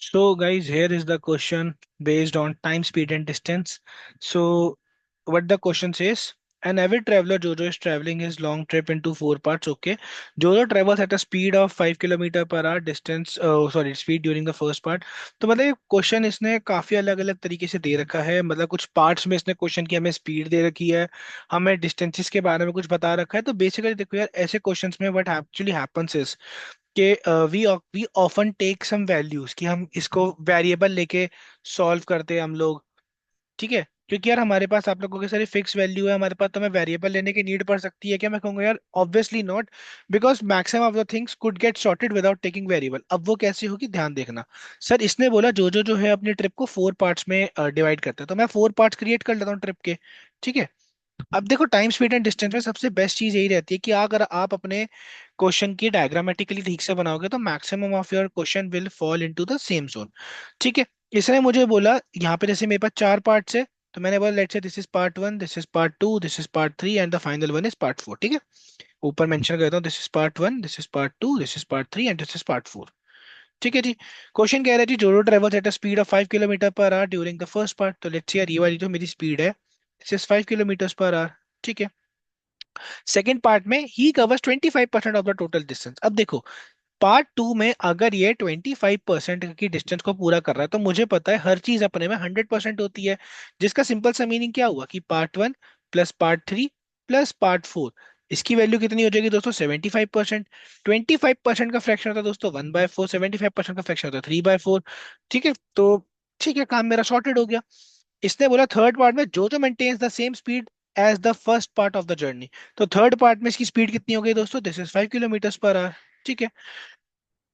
So, guys, here is the question based on time, speed, and distance. So, what the question says: An avid traveler Jojo is traveling his long trip into four parts. Okay, Jojo travels at a speed of 5 kilometre per hour. Distance, sorry, speed during the first part. तो मतलब question इसने काफी अलग अलग तरीके से दे रखा है। मतलब कुछ पार्ट्स में इसने क्वेश्चन की हमें स्पीड दे रखी है, हमें डिस्टेंसेस के बारे में कुछ बता रखा है। तो बेसिकली देखो यार, ऐसे क्वेश्चंस में what actually happens is that we often take some values कि हम इसको वेरिएबल लेके सॉल्व करते हैं हम लोग। ठीक है, क्योंकि यार हमारे पास आप लोगों की सारी फिक्स वैल्यू है, हमारे पास तो हमें वेरिएबल लेने की नीड पड़ सकती है क्या? मैं कहूंगा यार obviously not, because maximum of the things could get sorted without taking variable. अब वो कैसी होगी, ध्यान देखना। सर इसने बोला जो है अपनी ट्रिप को फोर पार्ट्स में डिवाइड करता है, तो मैं फोर पार्ट्स क्रिएट कर लेता हूँ ट्रिप के। ठीक है, अब देखो टाइम स्पीड एंड डिस्टेंस में सबसे बेस्ट चीज यही रहती है कि अगर आप अपने क्वेश्चन की डायग्रामेटिकली ठीक से बनाओगे तो maximum of your question will fall into the same zone. ठीक है, इसने मुझे बोला यहाँ पे जैसे मेरे पास चार पार्ट्स है, तो मैंने बोला let's say this is part one, this is part two, this is part three and the final one is part four. ठीक है, ऊपर मेंशन करता हूँ this is part one, this is part two, this is part three and this is part four. ठीक है जी। Question कह रहा है जी जोरो travels at a speed of 5 kilometre per our during the first part. तो let's यार ये वाली जो मेरी स्पीड है, this is 5 kilometre per hour. ठीक है, सेकेंड पार्ट में ही covers 25% of the total distance. अब देखो पार्ट टू में अगर ये 25% की डिस्टेंस को पूरा कर रहा है, तो मुझे पता है हर चीज अपने में 100% होती है। जिसका सिंपल सा मीनिंग क्या हुआ कि part one plus part three plus part four, इसकी वैल्यू कितनी हो जाएगी दोस्तों? 75%। 25% का फ्रैक्शन होता है दोस्तों 1/4, 75% का फ्रैक्शन होता है 3/4। ठीक है, तो ठीक है, काम मेरा सॉर्टेड हो गया। इसने बोला थर्ड पार्ट में जो maintains the same speed as the first part of the journey. तो थर्ड पार्ट में इसकी स्पीड कितनी हो गई दोस्तों? This is 5 kilometre per hour. ठीक है,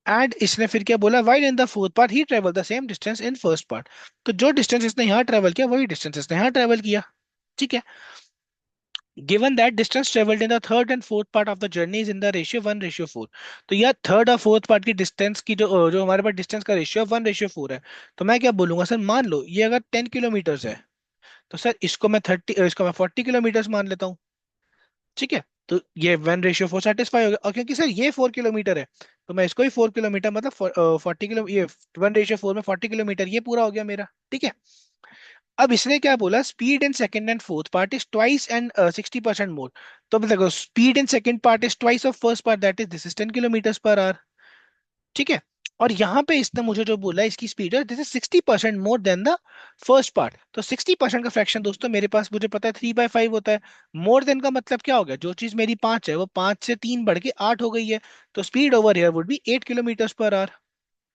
एंड इसने फिर क्या बोला, while in the fourth part he travel the same distance in first part. तो जो डिस्टेंस इसने यहाँ ट्रेवल किया वही डिस्टेंस इसने यहाँ ट्रेवल किया। ठीक है, given that distance travelled in the third and fourth part of the journey is in the ratio 1:4। तो यार थर्ड और फोर्थ पार्ट की डिस्टेंस की जो हमारे पास डिस्टेंस का रेशियो 1:4 है, तो मैं क्या बोलूंगा सर, मान लो ये अगर 10 किलोमीटर है, तो सर इसको मैं 40 किलोमीटर मान लेता हूँ। ठीक है, तो ये 1:4 सेटिस्फाई हो गया। और क्योंकि सर ये 4 किलोमीटर है, तो मैं इसको ही 4 किलोमीटर मतलब 40 किलो, ये 1:4 में 40 किलोमीटर, ये पूरा हो गया मेरा। ठीक है, अब इसने क्या बोला, speed in second and fourth part is twice and 60% मोर। तो अब देखो speed in second part is twice of first part, that is this is 10 kilometre per hour. ठीक है, और यहाँ पे इसने मुझे जो बोला इसकी स्पीड है this is 60% more than the first part. तो 60% का फ्रैक्शन दोस्तों मेरे पास मुझे पता है 3/5 होता है। मोर देन का मतलब क्या हो गया, जो चीज मेरी 5 है वो 5 से 3 बढ़ के 8 हो गई है। तो speed over here would be 8 kilometre per hour.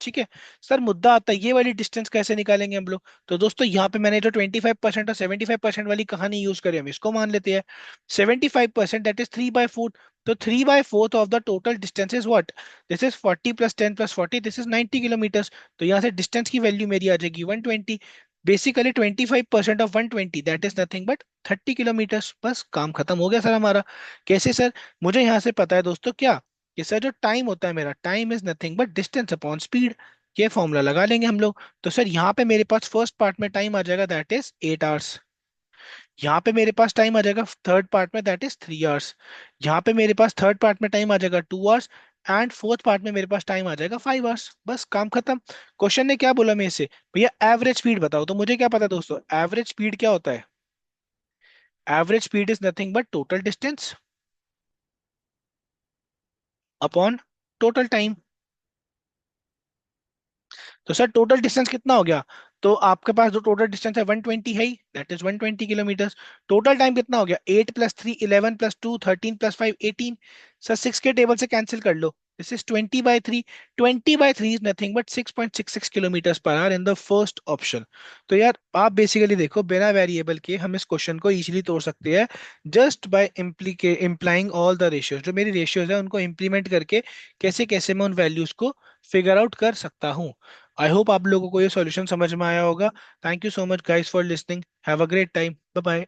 ठीक है, सर मुद्दा आता है ये वाली डिस्टेंस कैसे निकालेंगे हम लोग? तो दोस्तों यहाँ पे मैंने जो 25% और 75% वाली कहानी यूज करी, हम इसको मान लेते हैं। 75% दैट इज 3/4। तो 3/4 of the total distance is what? This is 40 plus 10 plus 40, this is 90 kilometre. तो यहाँ से डिस्टेंस की वैल्यू मेरी आ जाएगी 120। Basically 25% of 120 that is nothing but 30 kilometre. बस काम खत्म हो गया सर हमारा। कैसे सर? मुझे यहाँ से पता है दोस्तों क्या, कि सर जो टाइम होता है मेरा, time is nothing but distance upon speed. ये फॉर्मूला लगा लेंगे हम लोग। तो सर यहाँ पे मेरे पास फर्स्ट पार्ट में टाइम आ जाएगा दैट इज 8 आवर्स। यहाँ पे मेरे पास टाइम आ जाएगा थर्ड पार्ट में दैट इज 3 आवर्स। यहाँ पे मेरे पास थर्ड पार्ट में टाइम आ जाएगा 2 आवर्स। एंड फोर्थ पार्ट में मेरे पास टाइम आ जाएगा 5 आवर्स। बस काम खत्म। क्वेश्चन ने क्या बोला मेरे से, भैया एवरेज स्पीड बताओ। तो मुझे क्या पता दोस्तों, एवरेज स्पीड क्या होता है? Average speed is nothing but total distance upon total time. तो सर टोटल डिस्टेंस कितना हो गया? तो आपके पास जो टोटल डिस्टेंस है 120 है ही, that is 120 kilometre. Total time कितना हो गया? 8 + 3 11 + 5 18। सर 6 के टेबल से कैंसिल कर लो, this is 20/3। 20/3 is nothing but 6.66 kilometre per hour in the first option. तो यार आप बेसिकली देखो, बिना वेरिएबल के हम इस क्वेश्चन को इजीली तोड़ सकते हैं, just by implying all the ratios. जो मेरी रेशियोज है उनको इंप्लीमेंट करके कैसे कैसे मैं उन वैल्यूज को फिगर आउट कर सकता हूँ। आई होप आप लोगों को ये सॉल्यूशन समझ में आया होगा। Thank you so much guys for listening, have a great time, bye bye.